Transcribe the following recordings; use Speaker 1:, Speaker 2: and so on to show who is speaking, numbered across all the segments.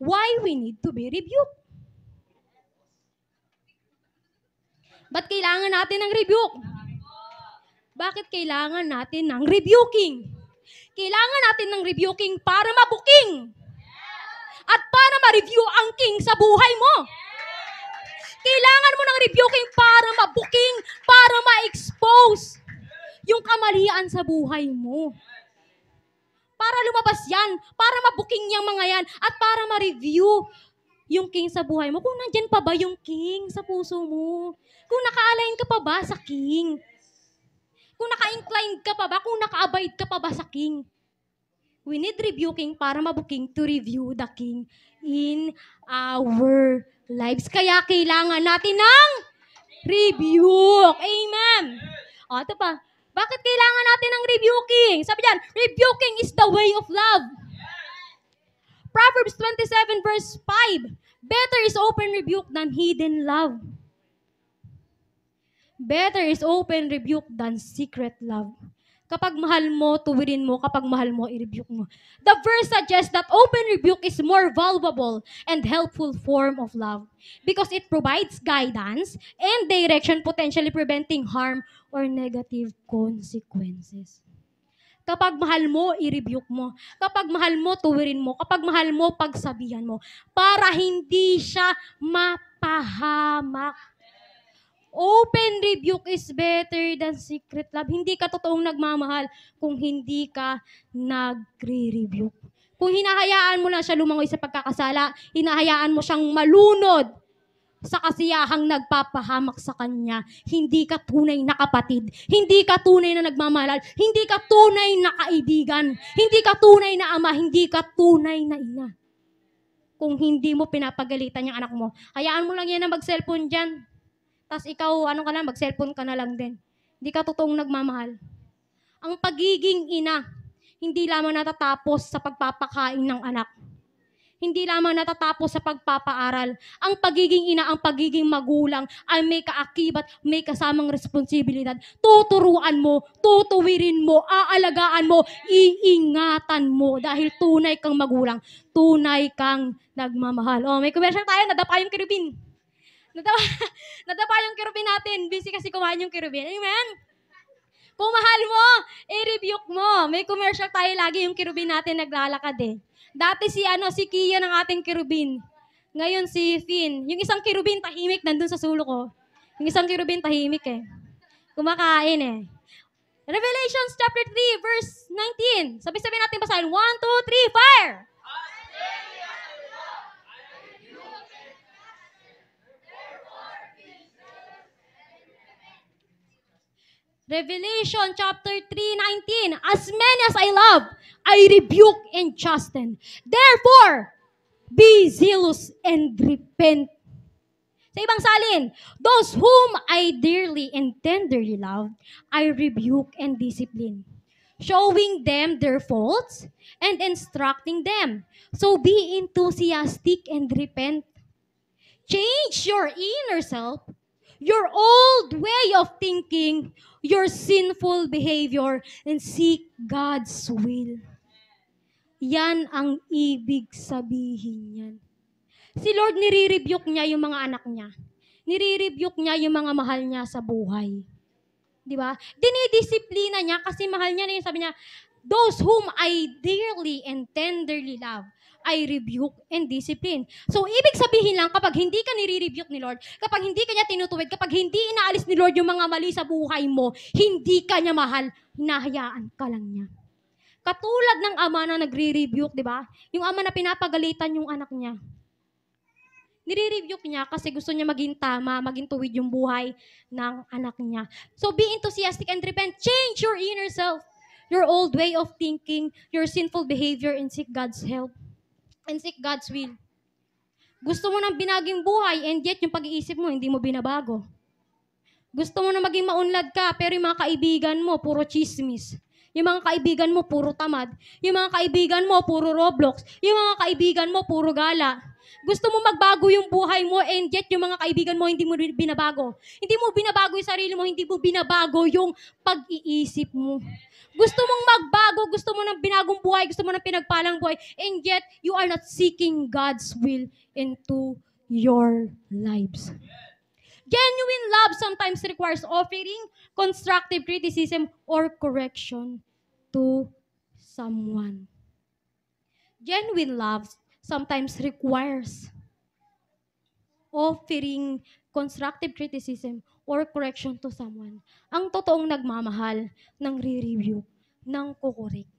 Speaker 1: why we need to be rebuked. Ba't kailangan natin ng rebuke? Bakit kailangan natin ng rebuking? Kailangan natin ng rebuking para mabuking. At para ma-review ang king sa buhay mo. Kailangan mo ng rebuking para mabuking, para ma-expose yung kamalian sa buhay mo. Para lumabas yan, para mabuking yung mga yan, at para ma-review yung king sa buhay mo. Kung nandyan pa ba yung king sa puso mo? Kung naka-align ka pa ba sa king? Kung naka-incline ka pa ba? Kung naka-abide ka pa ba sa king? We need rebuking para mabuking to review the king in our lives. Kaya kailangan natin ng rebuke. Amen. O, ito pa. Bakit kailangan natin ng rebuking? Sabi diyan, rebuking is the way of love. Proverbs 27 verse 5. Better is open rebuke than hidden love. Better is open rebuke than secret love. Kapag mahal mo, tuwirin mo. Kapag mahal mo, i-rebuke mo. The verse suggests that open rebuke is more valuable and helpful form of love because it provides guidance and direction, potentially preventing harm or negative consequences. Kapag mahal mo, i-rebuke mo. Kapag mahal mo, tuwirin mo. Kapag mahal mo, pagsabihan mo. Para hindi siya mapahamak. Open rebuke is better than secret love. Hindi ka totoong nagmamahal kung hindi ka nagre-rebuke. Kung hinahayaan mo na siya lumangoy sa pagkakasala, hinahayaan mo siyang malunod sa kasiyahang nagpapahamak sa kanya, hindi ka tunay na kapatid, hindi ka tunay na nagmamahal, hindi ka tunay na kaibigan, hindi ka tunay na ama, hindi ka tunay na ina. Kung hindi mo pinapagalitan yung anak mo, hayaan mo lang yan na mag-cellphone dyan. Tapos ikaw, mag-cellphone ka na lang din. Hindi ka totoong nagmamahal. Ang pagiging ina, hindi lamang natatapos sa pagpapakain ng anak. Hindi lamang natatapos sa pagpapaaral. Ang pagiging ina, ang pagiging magulang ay may kaakibat, may kasamang responsibilidad. Tuturuan mo, tutuwirin mo, aalagaan mo, iingatan mo dahil tunay kang magulang, tunay kang nagmamahal. Oh, may commercial tayo, nadapa yung kirubin. Nadapa yung kirubin natin. Busy kasi kumain yung kirubin. Amen? Kung mahal mo, i-rebuke mo. May commercial tayo lagi yung kirubin natin naglalakad eh. Dati si Kia ng ating kirubin. Ngayon si Finn. Yung isang kirubin tahimik nandun sa sulok ko. Yung isang kirubin tahimik eh. Kumakain eh. Revelations chapter 3 verse 19. Sabi-sabi natin basahin. 1, 2, 3, fire! Revelation chapter 3:19. As many as I love, I rebuke and chasten. Therefore, be zealous and repent. Sa ibang salin, those whom I dearly and tenderly love, I rebuke and discipline, showing them their faults and instructing them. So be enthusiastic and repent. Change your inner self, your old way of thinking, your sinful behavior, and seek God's will. Yan ang ibig sabihin yan. Si Lord, nire-rebuke niya yung mga anak niya. Nire-rebuke niya yung mga mahal niya sa buhay. Di ba? Dinidisiplina niya kasi mahal niya na yun. Sabi niya, those whom I dearly and tenderly love, I rebuke and discipline. So, ibig sabihin lang, kapag hindi ka nire-rebuke ni Lord, kapag hindi ka niya tinutuwid, kapag hindi inaalis ni Lord yung mga mali sa buhay mo, hindi ka niya mahal, hinahayaan ka lang niya. Katulad ng ama na nagre-rebuke, di ba? Yung ama na pinapagalitan yung anak niya. Nire-rebuke niya kasi gusto niya maging tama, maging tuwid yung buhay ng anak niya. So, be enthusiastic and repent. Change your inner self, your old way of thinking, your sinful behavior, and seek God's help. And seek God's will. Gusto mo ng binaging buhay and yet yung pag-iisip mo, hindi mo binabago. Gusto mo na maging maunlad ka, pero yung mga kaibigan mo, puro chismis. Yung mga kaibigan mo, puro tamad. Yung mga kaibigan mo, puro Roblox. Yung mga kaibigan mo, puro gala. Gusto mo magbago yung buhay mo and yet yung mga kaibigan mo hindi mo rin binabago. Hindi mo binabago yung sarili mo, hindi mo binabago yung pag-iisip mo. Gusto mong magbago, gusto mo ng binagong buhay, gusto mo ng pinagpalang buhay, and yet you are not seeking God's will into your lives. Genuine love sometimes requires offering constructive criticism or correction to someone. Genuine love sometimes requires offering constructive criticism or correction to someone. Ang totoong nagmamahal ng re-review, ng kukorek.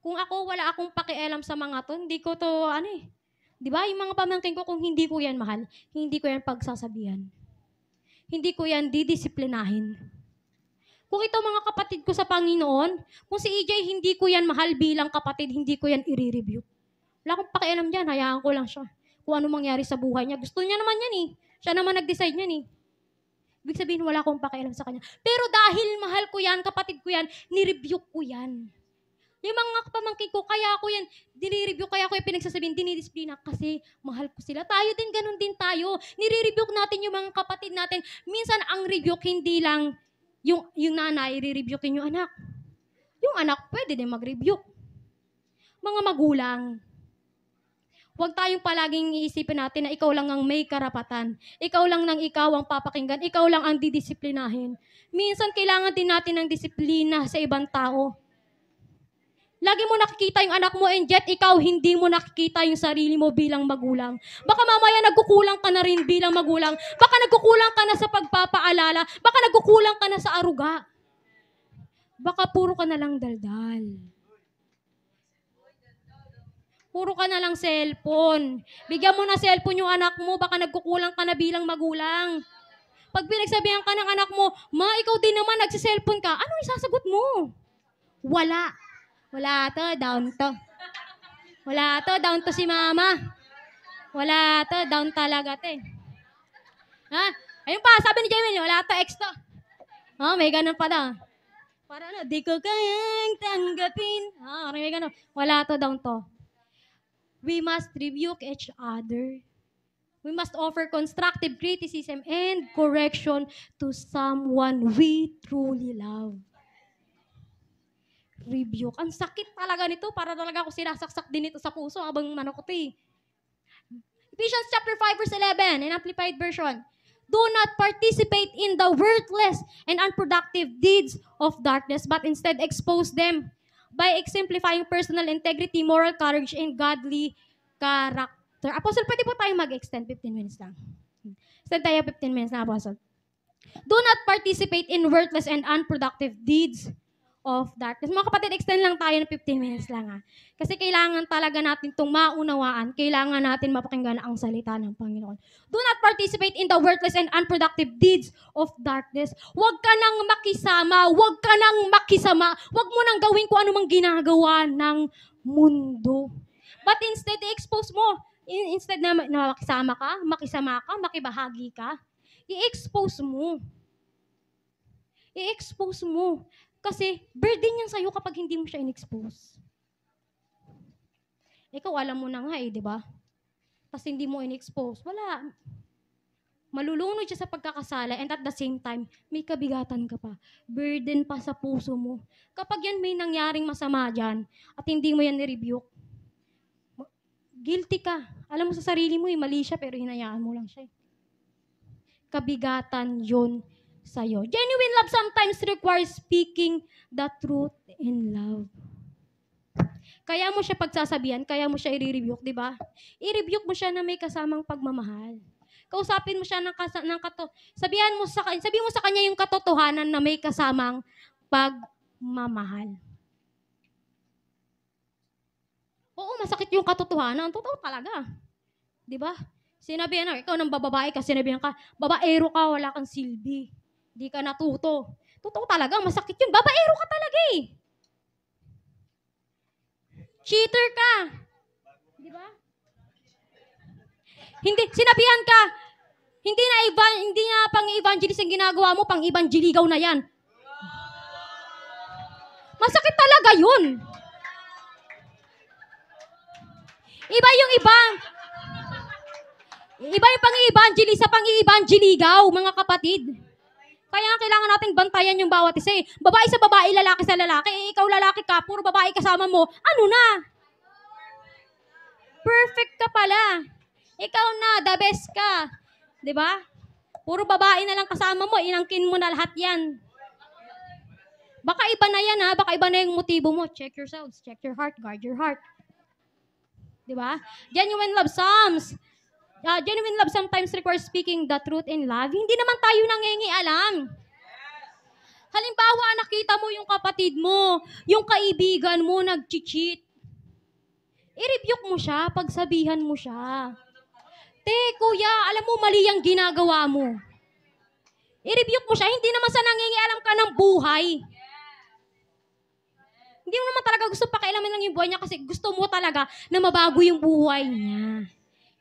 Speaker 1: Kung ako, wala akong pakialam sa mga to, hindi ko to, di ba? Yung mga pamangkin ko, kung hindi ko yan mahal, hindi ko yan pagsasabihan. Hindi ko yan didisiplinahin. Kung ito mga kapatid ko sa Panginoon, kung si EJ, hindi ko yan mahal bilang kapatid, hindi ko yan i-review. Wala akong pakialam dyan, hayaan ko lang siya. Kung ano mangyari sa buhay niya. Gusto niya naman yan eh. Siya naman nag-decide niyan eh. Ibig sabihin, wala akong pakialam sa kanya. Pero dahil mahal ko yan, kapatid ko yan, ni-review ko yan. Yung mga pamangkin ko, kaya ako yan, dinireview, kaya ako yung pinagsasabihin, dinidisiplina, kasi mahal ko sila. Tayo din, ganun din tayo. Nire-review natin yung mga kapatid natin. Minsan, ang review, hindi lang yung nanay, i-reviewin yung anak. Yung anak, pwede din mag-review. Mga magulang, huwag tayong palaging iisipin natin na ikaw lang ang may karapatan. Ikaw lang nang ikaw ang papakinggan. Ikaw lang ang didisiplinahin. Minsan, kailangan din natin ng disiplina sa ibang tao. Lagi mo nakikita yung anak mo and yet ikaw hindi mo nakikita yung sarili mo bilang magulang. Baka mamaya nagkukulang ka na rin bilang magulang. Baka nagkukulang ka na sa pagpapaalala. Baka nagkukulang ka na sa aruga. Baka puro ka na lang daldal. Puro ka na lang cellphone. Bigyan mo na cellphone yung anak mo, baka nagkukulang ka na bilang magulang. Pag pinagsabihan ka ng anak mo, ma, ikaw din naman, nagsiselfone ka, ano isasagot mo? Wala. Wala to, down to. Wala to, down to si mama. Wala to, down talaga to eh. Ha? Ayun pa, sabi ni Jamie, wala to, ex to. Oh, may ganun pa daw. Para ano, di ko kayang tanggapin. May ganun. Wala to, down to. We must rebuke each other. We must offer constructive criticism and correction to someone we truly love. Rebuke. Ang sakit talaga nito. Para talaga ako sinasaksak din ito sa puso habang manok ko eh. Ephesians chapter 5 verse 11 in Amplified Version. Do not participate in the worthless and unproductive deeds of darkness, but instead expose them by exemplifying personal integrity, moral courage, and godly character. Apostle, pwede po tayo mag-extend 15 minutes lang. Extend tayo 15 minutes na, Apostle. Do not participate in worthless and unproductive deeds of darkness. Mga kapatid, extend lang tayo ng 15 minutes lang ha. Kasi kailangan talaga natin itong maunawaan. Kailangan natin mapakinggan ang salita ng Panginoon. Do not participate in the worthless and unproductive deeds of darkness. Huwag ka nang makisama. Huwag ka nang makisama. Huwag mo nang gawin kung anumang ginagawa ng mundo. But instead, i-expose mo. Instead na makisama ka, makibahagi ka, i-expose mo. I-expose mo. Kasi burden yan sa'yo kapag hindi mo siya in-expose. Ikaw, alam mo na nga di ba? Tapos hindi mo in-expose. Wala. Malulunod siya sa pagkakasala and at the same time, may kabigatan ka pa. Burden pa sa puso mo. Kapag yan may nangyaring masama dyan at hindi mo yan ni-rebuke, guilty ka. Alam mo sa sarili mo, mali siya pero hinayaan mo lang siya. Kabigatan yun sa'yo. Genuine love sometimes requires speaking the truth in love. Kaya mo siya pagsasabihan, kaya mo siya i-rebuke, di ba? I-rebuke mo siya na may kasamang pagmamahal. Kausapin mo siya sabihin mo sa kanya yung katotohanan na may kasamang pagmamahal. Oo, masakit yung katotohanan. Totoo talaga. Di ba? Sinabihan na, ikaw nang bababae ka, sinabihan ka, babaero ka, wala kang silbi. Di ka natuto. Totoo talaga, masakit yun. Babaero ka talaga eh. Cheater ka. Di ba? Hindi, sinabihan ka, hindi na pang-evangelist ang ginagawa mo, pang-evangeligaw na yan. Masakit talaga yun. Iba yung ibang, iba yung pang-i-evangelize sa pang-i-evangeligaw, mga kapatid. Kaya nga kailangan nating bantayan yung bawat isa eh. Babae sa babae, lalaki sa lalaki. Eh, ikaw lalaki ka, puro babae kasama mo. Ano na? Perfect ka pala. Ikaw na, the best ka. 'Di ba? Puro babae na lang kasama mo, inangkin mo na lahat yan. Baka iba na yan ha, baka iba na yung motibo mo. Check yourselves, check your heart, guard your heart. 'Di ba? Genuine love Psalms. Genuine love sometimes requires speaking the truth in love. Hindi naman tayo nangingialam. Halimbawa, nakita mo yung kapatid mo, yung kaibigan mo nag-cheat. I-rebuke mo siya, pagsabihan mo siya. Te, kuya, alam mo mali ang ginagawa mo. I-rebuke mo siya, hindi naman sa nangingialam ka ng buhay. Hindi mo naman talaga gusto pakialaman lang yung buhay niya kasi gusto mo talaga na mabago yung buhay niya.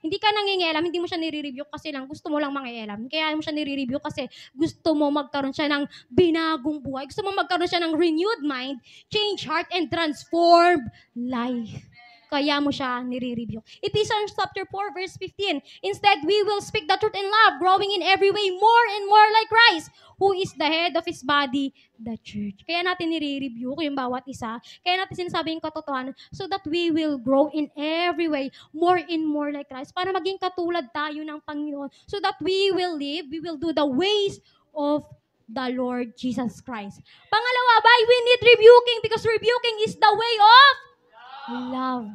Speaker 1: Hindi ka nangingialam, hindi mo siya nire-review kasi lang gusto mo lang mangialam. Kaya mo siya nire-review kasi gusto mo magkaroon siya ng binagong buhay. Gusto mo magkaroon siya ng renewed mind, change heart, and transformed life. Kaya mo siya nire-review. Ephesians chapter 4 verse 15. Instead, we will speak the truth in love, growing in every way more and more like Christ, who is the head of His body, the church. Kaya natin nire-review yung bawat isa. Kaya natin sinasabi yung katotohanan so that we will grow in every way more and more like Christ. Para maging katulad tayo ng Panginoon. So that we will live, we will do the ways of the Lord Jesus Christ. Pangalawa, why we need rebuking? Because rebuking is the way of love.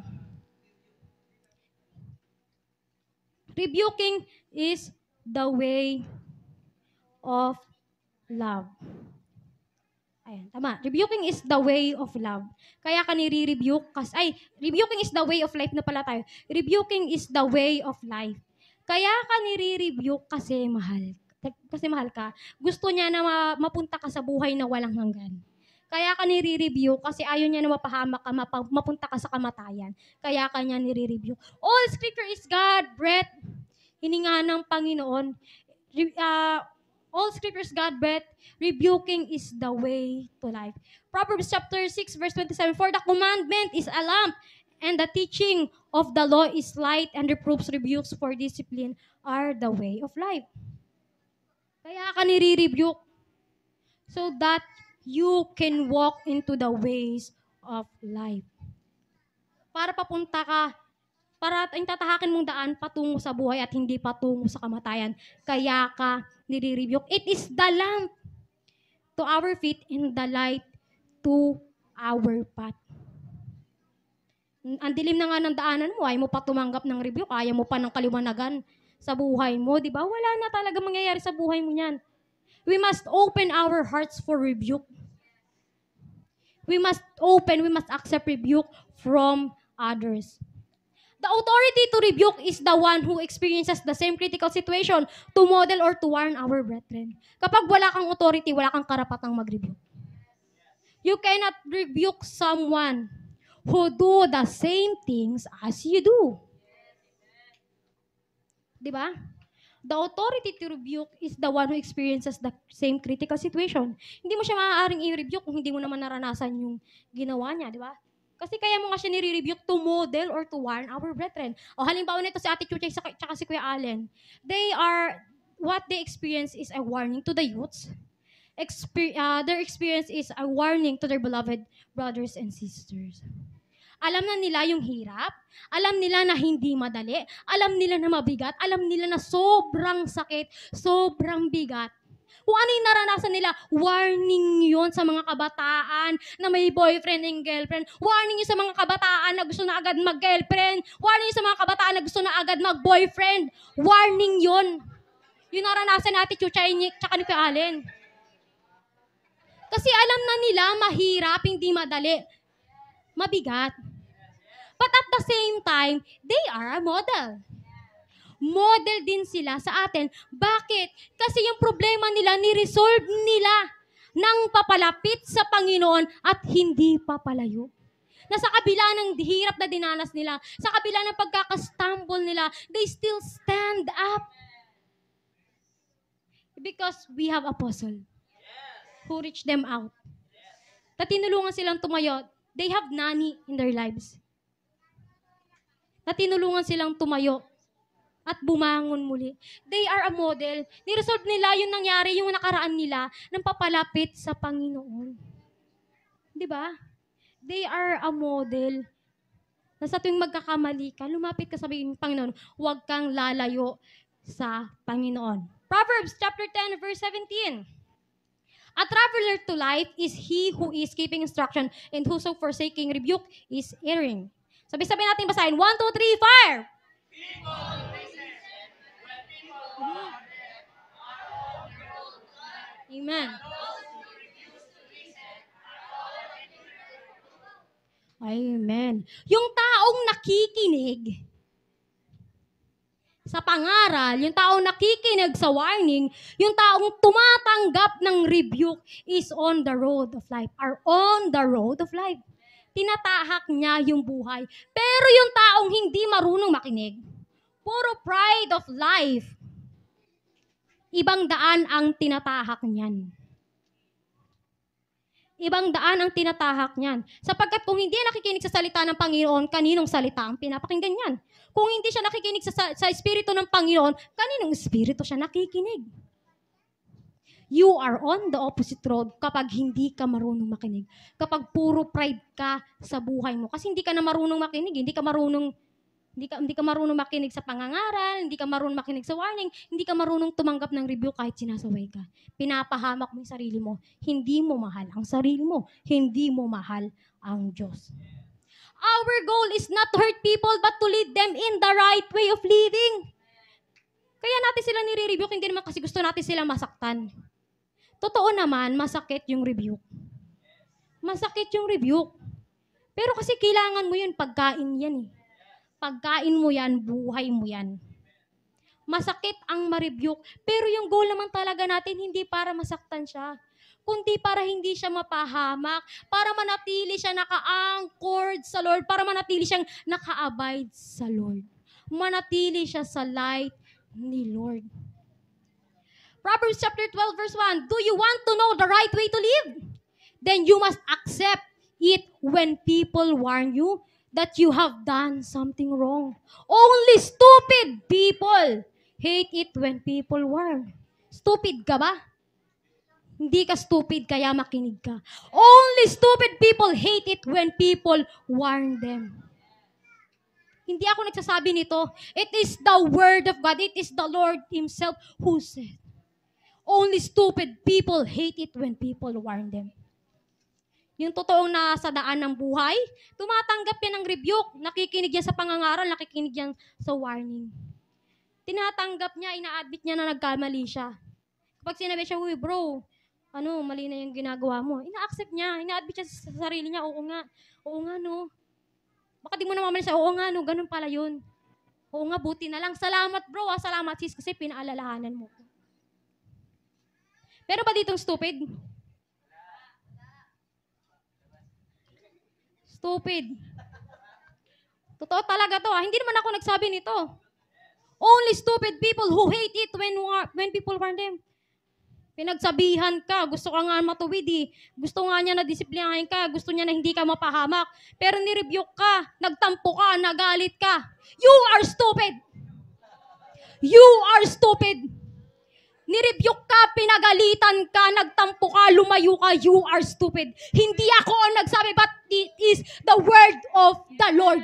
Speaker 1: Rebuking is the way of love. Ayan, tama. Rebuking is the way of love. Kaya ka nire-rebuke kasi, rebuking is the way of life na pala tayo. Rebuking is the way of life. Kaya ka nire-rebuke kasi mahal. Kasi mahal ka. Gusto niya na mapunta ka sa buhay na walang hanggan. Kaya ka nire-review kasi ayaw niya na mapahamak ka, mapunta ka sa kamatayan. Kaya ka niya nire-review. All scripture is God, breath, hininga ng Panginoon. All scripture is God, breath, rebuking is the way to life. Proverbs chapter 6 verse 27, for the commandment is a lamp, and the teaching of the law is light, and reproofs, rebukes for discipline are the way of life. Kaya ka nire-rebuke so that you can walk into the ways of life. Para papunta ka, para tatahakin mong daan patungo sa buhay at hindi patungo sa kamatayan. Kaya ka nire-rebuke. It is the lamp to our feet and the light to our path. Ang dilim na nga ng daanan mo, ayaw mo pa tumanggap ng rebuke, ayaw mo pa ng kaliwanagan sa buhay mo, di ba? Wala na talaga mangyayari sa buhay mo niyan. We must open our hearts for rebuke. We must accept rebuke from others. The authority to rebuke is the one who experiences the same critical situation to model or to warn our brethren. Kapag wala kang authority, wala kang karapatang mag-rebuke. You cannot rebuke someone who do the same things as you do. Diba? The authority to rebuke is the one who experiences the same critical situation. Hindi mo siya maaaring i-rebuke kung hindi mo naman naranasan yung ginawa niya, di ba? Kasi kaya mo nga siya nire-rebuke to model or to warn our brethren. O halimbawa nito si Ate Chuchay at si Kuya Allen. What they experience is a warning to the youths. Their experience is a warning to their beloved brothers and sisters. Alam na nila yung hirap, alam nila na hindi madali, alam nila na mabigat, alam nila na sobrang sakit, sobrang bigat. Kung ano yung naranasan nila, warning yon sa mga kabataan na may boyfriend and girlfriend. Warning yun sa mga kabataan na gusto na agad mag-girlfriend. Warning yun sa mga kabataan na gusto na agad mag-boyfriend. Warning yon. Yung naranasan natin, Chuchay, tsaka ni Kuya Allen. Kasi alam na nila, mahirap, hindi madali, mabigat. But at the same time, they are a model. Model din sila sa atin. Bakit? Kasi yung problema nila, ni-resolve nila nang papalapit sa Panginoon at hindi papalayo. Na sa kabila ng hirap na dinanas nila, sa kabila ng pagkakastumble nila, they still stand up. Because we have apostle who reached them out. Tinulungan silang tumayo. They have nanny in their lives. na tinulungan silang tumayo at bumangon muli. They are a model. Niresolve nila yung nangyari, yung nakaraan nila, ng papalapit sa Panginoon. Di ba? They are a model. Na sa tuwing magkakamali ka, lumapit ka sa Panginoon, huwag kang lalayo sa Panginoon. Proverbs chapter 10, verse 17. A traveler to life is he who is keeping instruction and whoso forsaking rebuke is erring. Sabi-sabi natin basahin. 1, 2, 3, fire! Amen. Amen. Yung taong nakikinig sa pangaral, yung taong nakikinig sa warning, yung taong tumatanggap ng rebuke is on the road of life, are on the road of life. Tinatahak niya yung buhay. Pero yung taong hindi marunong makinig, puro pride of life, ibang daan ang tinatahak niyan. Ibang daan ang tinatahak niyan. Sapagkat kung hindi nakikinig sa salita ng Panginoon, kaninong salita ang pinapakinggan niyan? Kung hindi siya nakikinig sa Espiritu ng Panginoon, kaninong Espiritu siya nakikinig? You are on the opposite road kapag hindi ka marunong makinig. Kapag puro pride ka sa buhay mo. Kasi hindi ka na marunong makinig. Hindi ka marunong makinig sa pangangaral, hindi ka marunong makinig sa warning, hindi ka marunong tumanggap ng review kahit sinasaway ka. Pinapahamak mo yung sarili mo. Hindi mo mahal ang sarili mo. Hindi mo mahal ang Diyos. Our goal is not to hurt people but to lead them in the right way of living. Kaya natin sila nire-rebuke, hindi naman kasi gusto natin sila masaktan. Totoo naman, masakit yung rebuke. Masakit yung rebuke. Pero kasi kailangan mo yun, pagkain yan eh. Pagkain mo yan, buhay mo yan. Masakit ang ma-rebuke. Pero yung goal naman talaga natin, hindi para masaktan siya. Kundi para hindi siya mapahamak. Para manatili siya naka-anchored sa Lord. Para manatili siyang naka-abide sa Lord. Manatili siya sa light ni Lord. Proverbs chapter 12 verse 1, do you want to know the right way to live? Then you must accept it when people warn you that you have done something wrong. Only stupid people hate it when people warn. Stupid ka ba? Hindi ka stupid, kaya makinig ka. Only stupid people hate it when people warn them. Hindi ako nagsasabi nito. It is the word of God. It is the Lord Himself who said, only stupid people hate it when people warn them. Yung totoong nasa daan ng buhay, tumatanggap yan ng rebuke. Nakikinig yan sa pangangaral, nakikinig yan sa warning. Tinatanggap niya, ina-admit niya na nagkamali siya. Kapag sinabi siya, uy bro, mali na yung ginagawa mo. Ina-accept niya, ina-admit siya sa sarili niya, oo nga no. Baka di mo namamali siya, oo nga no, ganun pala yun. Oo nga, buti na lang. Salamat bro, salamat sis, kasi pinaalalahanan mo. Pero ba ditong stupid? Stupid. Totoo talaga to. Hindi naman ako nagsabi nito. Only stupid people who hate it when people warn them. Pinagsabihan ka, gusto ka nga matuwid eh. Gusto nga niya na disiplinahin ka, gusto niya na hindi ka mapahamak. Pero nirebuke ka, nagtampo ka, nagalit ka. You are stupid. You are stupid. Nirebuke ka, pinagalitan ka, nagtampo ka, lumayo ka, you are stupid. Hindi ako ang nagsabi, but it is the word of the Lord.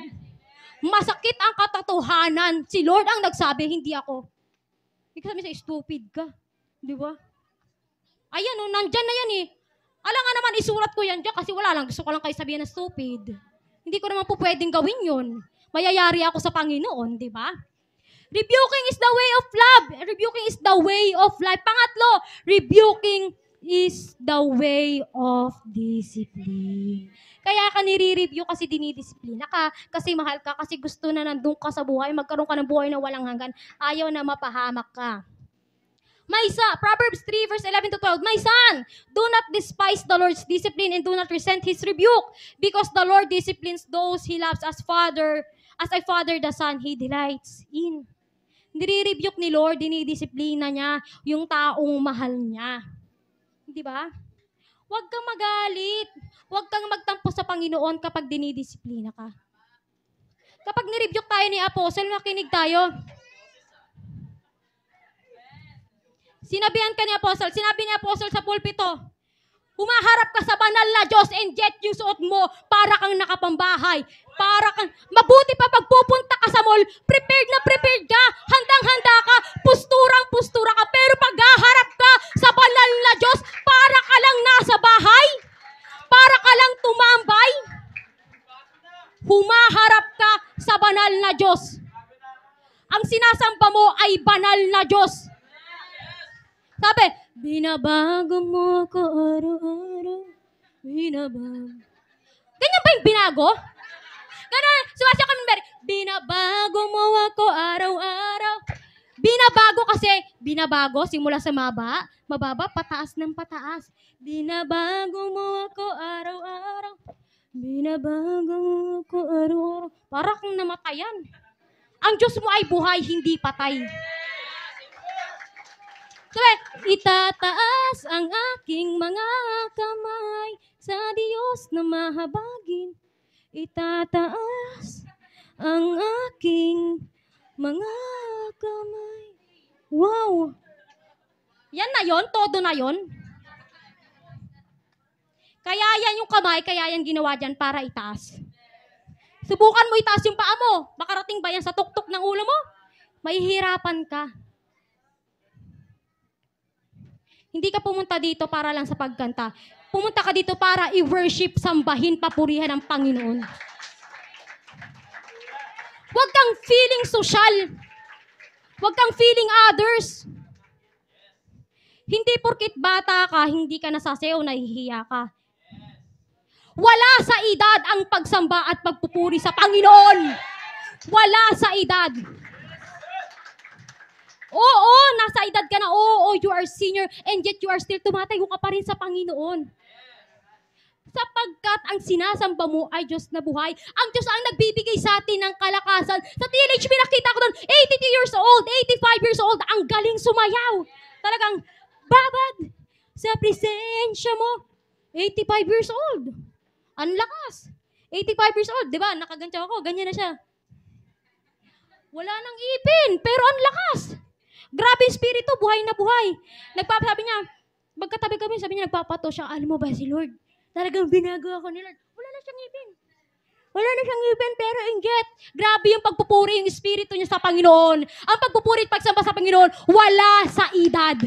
Speaker 1: Masakit ang katotohanan. Si Lord ang nagsabi, hindi ako. Ibig sabihin sa'yo, stupid ka. Di ba? Ayan nandyan na yan eh. Alam nga naman, isurat ko yan dyan kasi wala lang. Gusto ko lang kayo sabihin na stupid. Hindi ko naman po pwedeng gawin yun. Mayayari ako sa Panginoon, di ba? Rebuking is the way of love. Rebuking is the way of life. Pangatlo, rebuking is the way of discipline. Kaya ka nire-review kasi dinidisiplina ka, kasi mahal ka, kasi gusto na nandun ka sa buhay, magkaroon ka ng buhay na walang hanggan, ayaw na mapahamak ka. Proverbs 3 verse 11 to 12, my son, do not despise the Lord's discipline and do not resent His rebuke, because the Lord disciplines those He loves as a father the son He delights in. Nire-rebuke ni Lord, dinidisiplina niya yung taong mahal niya. Di ba? Huwag kang magalit. Huwag kang magtampo sa Panginoon kapag dinidisiplina ka. Kapag nirebuke tayo ni Apostle, makinig tayo. Sinabi ni Apostle sa pulpito, humaharap ka sa banal na Diyos and yet yung suot mo para kang nakapambahay. Mabuti pa pagpupunta ka sa mall, prepared ka, handang-handa ka, pustura ka, pero paghaharap ka sa banal na Diyos, para ka lang nasa bahay, para ka lang tumambay. Humaharap ka sa banal na Diyos. Ang sinasamba mo ay banal na Diyos. Sabi, binabago mo ako araw-araw. Binabago. Ganyan ba yung binago? Ganyan, sumasya kami, Mary. Binabago mo ako araw-araw. Binabago, simula sa mababa, pataas ng pataas. Binabago mo ako araw-araw. Binabago mo ako araw-araw. Para kang namatayan. Ang Diyos mo ay buhay, hindi patay. Itataas ang aking mga kamay sa Diyos na mahabagin. Itataas ang aking mga kamay. Wow! Yan na yon, todo na yon. Kaya yan yung kamay, kaya yan ginawa dyan para itaas. Subukan mo itaas yung paa mo. Makarating ba yan sa tuktok ng ulo mo? Mahihirapan ka. Hindi ka pumunta dito para lang sa pagkanta. Pumunta ka dito para i-worship, sambahin, papurihan ang Panginoon. Huwag kang feeling social. Huwag kang feeling others. Hindi porkit bata ka, hindi ka nasasayaw, nahihiya ka. Wala sa edad ang pagsamba at pagpupuri sa Panginoon. Wala sa edad. Oo, nasa edad ka na. Oo, you are senior and yet you are still tumatayo ka pa rin sa Panginoon. Sapagkat ang sinasamba mo ay Diyos na buhay. Ang Diyos ang nagbibigay sa atin ng kalakasan. Sa TLHP nakita ko doon, 82 years old, 85 years old, ang galing sumayaw. Talagang babad sa presensya mo. 85 years old. Ang lakas. 85 years old, di ba? Nakagantiyan ako, ganyan na siya. Wala nang ipin, pero ang lakas. Grabe espiritu, buhay na buhay. Sabi niya, magkatabi kami, sabi niya, nagpapato siya, alam mo ba si Lord? Talagang binago ako ni Lord. Wala na siyang ipin. Wala na siyang ipin, pero inget. Grabe yung pagpupuri, yung espiritu niya sa Panginoon. Ang pagpupuri at pagsamba sa Panginoon, wala sa edad.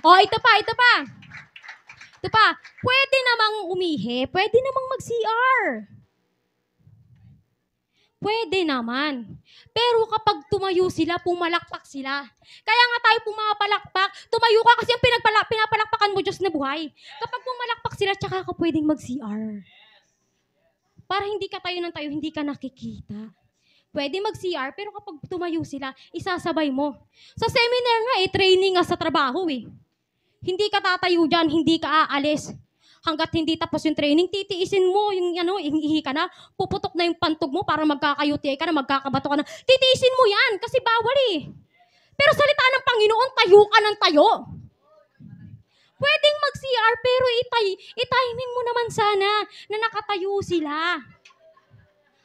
Speaker 1: O, ito pa. Ito pa, pwede namang umihi, pwede namang mag-CR. Pwede naman. Pero kapag tumayo sila, pumalakpak sila. Kaya nga tayo pumapalakpak, tumayo ka kasi ang pinapalakpakan mo Diyos na buhay. Kapag pumalakpak sila, tsaka ka pwedeng mag-CR. Para hindi ka tayo ng tayo, hindi ka nakikita. Pwede mag-CR, pero kapag tumayo sila, isasabay mo. Sa seminar nga, training nga sa trabaho Hindi ka tatayo dyan, hindi ka aalis. Hanggat hindi tapos yung training, titiisin mo yung ihi ka na, puputok na yung pantog mo para magkaka-UTI ka na, magkakabato ka na. Titiisin mo yan kasi bawal Pero salita ng Panginoon, tayo ka ng tayo. Pwedeng mag-CR pero i-timing mo naman sana na nakatayo sila.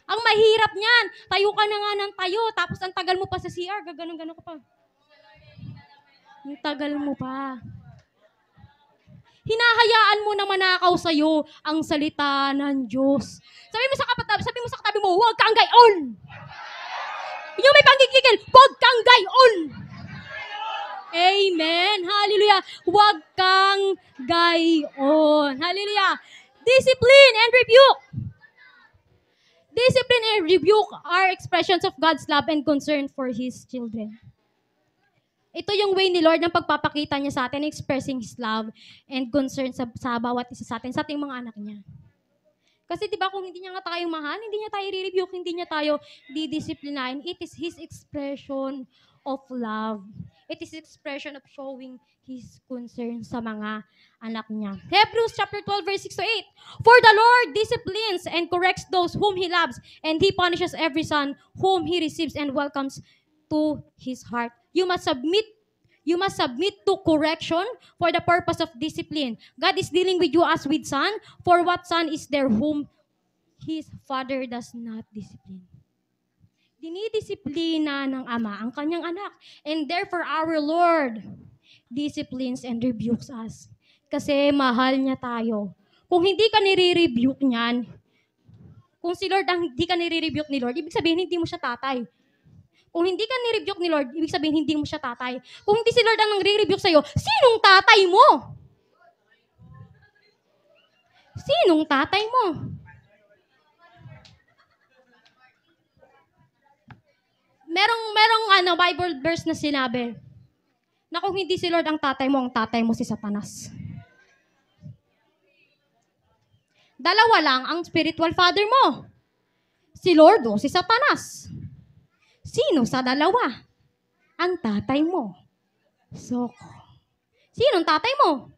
Speaker 1: Ang mahirap niyan, tayo ka na nga ng tayo, tapos ang tagal mo pa sa CR, gaganon-ganon ka pa. Ang tagal mo pa. Hinahayaan mo na manakaw sa'yo ang salita ng Diyos. Sabi mo sa katabi mo, huwag kang gayon. Yung may panggigigil, huwag kang gayon. Amen. Hallelujah. Huwag kang gayon. Hallelujah. Discipline and rebuke. Discipline and rebuke are expressions of God's love and concern for His children. Ito yung way ni Lord ng pagpapakita niya sa atin, expressing His love and concern sa bawat isa sa atin, sa ating mga anak niya. Kasi di ba kung hindi niya nga tayo mahal, hindi niya tayo i-rebuke, hindi niya tayo didisiplinahin, it is His expression of love. It is expression of showing His concern sa mga anak niya. Hebrews chapter 12 verse 6 to 8. For the Lord disciplines and corrects those whom He loves, and He punishes every son whom He receives and welcomes to His heart. You must submit to correction for the purpose of discipline. God is dealing with you as with son, for what son is there whom His Father does not discipline. Dinidisiplina ng Ama ang kanyang anak. And therefore, our Lord disciplines and rebukes us. Kasi mahal niya tayo. Kung hindi ka nire-rebuke niyan, kung si Lord ang hindi ka nire-rebuke ni Lord, ibig sabihin hindi mo siya tatay. Kung hindi ka ni-rebuke ni Lord, ibig sabihin hindi mo siya tatay. Kung hindi si Lord ang nangre-rebuke sa'yo, sinong tatay mo? Sinong tatay mo? Merong Bible verse na sinabi na kung hindi si Lord ang tatay mo si Satanas. Dalawa lang ang spiritual father mo. Si Lord o si Satanas. Sino sa dalawa? Ang tatay mo. So, sinong tatay mo?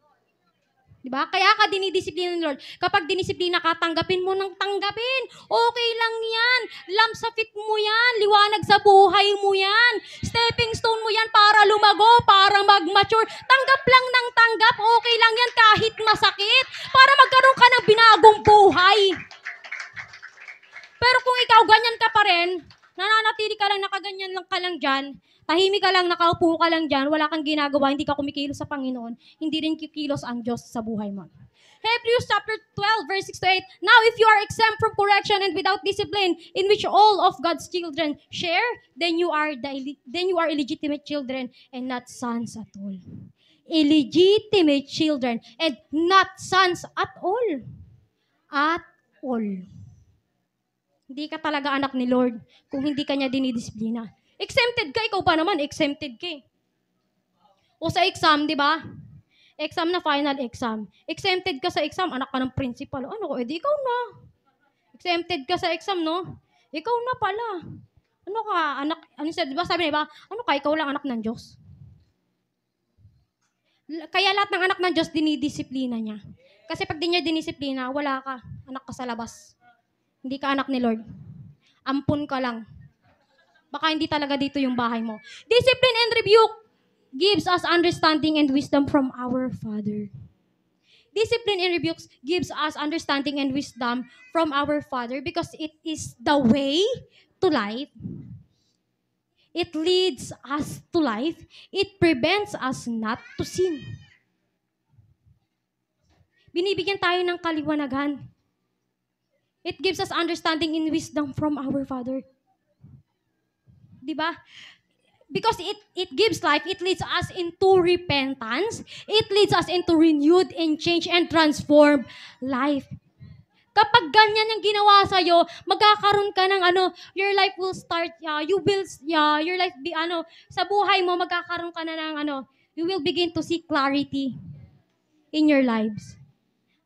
Speaker 1: Diba? Kaya ka dinidisiplina ni Lord. Kapag dinisiplina ka, tanggapin mo ng tanggapin. Okay lang yan. Lamp sa feet mo yan. Liwanag sa buhay mo yan. Stepping stone mo yan para lumago, para mag-mature. Tanggap lang ng tanggap. Okay lang yan kahit masakit. Para magkaroon ka ng binagong buhay. Pero kung ikaw ganyan ka pa rin, nananatili ka lang, nakaganyan lang ka lang dyan, tahimik ka lang, nakaupo ka lang dyan, wala kang ginagawa, hindi ka kumikilos sa Panginoon, hindi rin kikilos ang Diyos sa buhay mo. Hebrews chapter 12, verse 6 to 8. Now, if you are exempt from correction and without discipline, in which all of God's children share, then you are illegitimate children and not sons at all. Illegitimate children and not sons at all. At all. Hindi ka talaga anak ni Lord kung hindi ka niya dinidisiplina. Exempted ka, ikaw pa naman, exempted ka. O sa exam, di ba? Exam na final exam. Exempted ka sa exam, anak ka ng principal. Ano ko, edi ikaw na. Exempted ka sa exam, no? Ikaw na pala. Ano ka, anak, di ba sabi niya ba? Ano ka, ikaw lang anak ng Diyos. Kaya lahat ng anak ng Diyos, dinidisiplina niya. Kasi pag di niya dinisiplina, wala ka, anak ka sa labas. Hindi ka anak ni Lord. Ampun ka lang. Baka hindi talaga dito yung bahay mo. Discipline and rebuke gives us understanding and wisdom from our Father. Discipline and rebuke gives us understanding and wisdom from our Father because it is the way to life. It leads us to life. It prevents us not to sin. Binibigyan tayo ng kaliwanagan. It gives us understanding and wisdom from our Father. Diba? Because it gives life, it leads us into repentance, it leads us into renewed and changed and transformed life. Kapag ganyan yung ginawa sa'yo, magkakaroon ka ng your life will start, your life be, sa buhay mo, magkakaroon ka na ng you will begin to see clarity in your lives.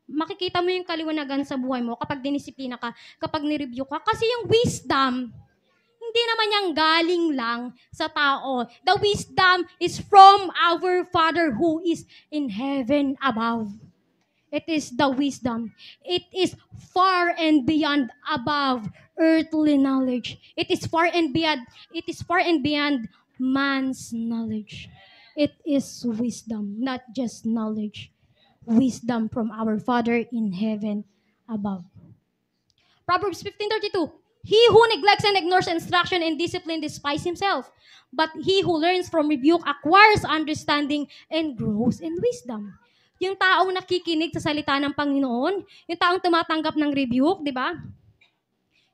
Speaker 1: Makikita mo yung kaliwanagan sa buhay mo kapag dinisiplina ka, kapag nireview ka. Kasi yung wisdom, hindi naman yung galing lang sa tao. The wisdom is from our Father who is in heaven above. It is the wisdom. It is far and beyond above earthly knowledge. It is far and beyond man's knowledge. It is wisdom, not just knowledge. Wisdom from our Father in heaven above. Proverbs 15:32. He who neglects and ignores instruction and discipline despises himself, but he who learns from rebuke acquires understanding and grows in wisdom. Yung taong nakikinig sa salita ng Panginoon, yung taong tumatanggap ng rebuke, di ba?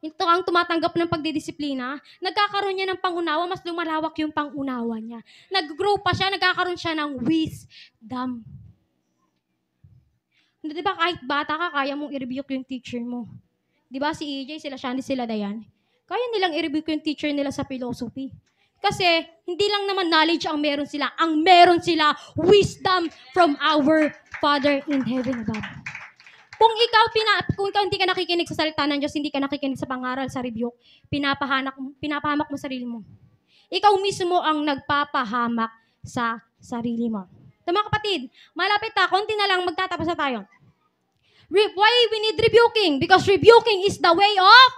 Speaker 1: Yung taong tumatanggap ng pagdidisiplina, nagkakaroon niya ng pangunawa, mas lumalawak yung pangunawa niya. Nag-grow pa siya, nagkakaroon siya ng wisdom. Di ba kahit bata ka, kaya mong i-rebuke yung teacher mo. Di ba si EJ, sila Shandy, sila Dayan? Kaya nilang i-rebuke yung teacher nila sa philosophy. Kasi hindi lang naman knowledge ang meron sila. Ang meron sila, wisdom from our Father in heaven above. Kung ikaw hindi ka nakikinig sa salita ng Diyos, hindi ka nakikinig sa pangaral, sa rebuke, pinapahamak mo sarili mo. Ikaw mismo ang nagpapahamak sa sarili mo. So, mga kapatid, malapit na, konti na lang, magtatapos na tayo. Why we need rebuking? Because rebuking is the way of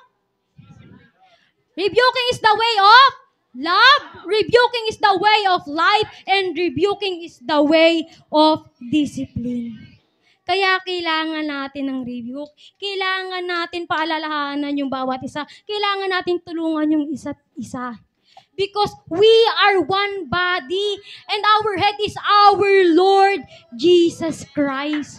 Speaker 1: love. Rebuking is the way of life. And rebuking is the way of discipline. Kaya kailangan natin ng rebuke. Kailangan natin paalalahanan yung bawat isa. Kailangan natin tulungan yung isa't isa. Because we are one body and our head is our Lord Jesus Christ.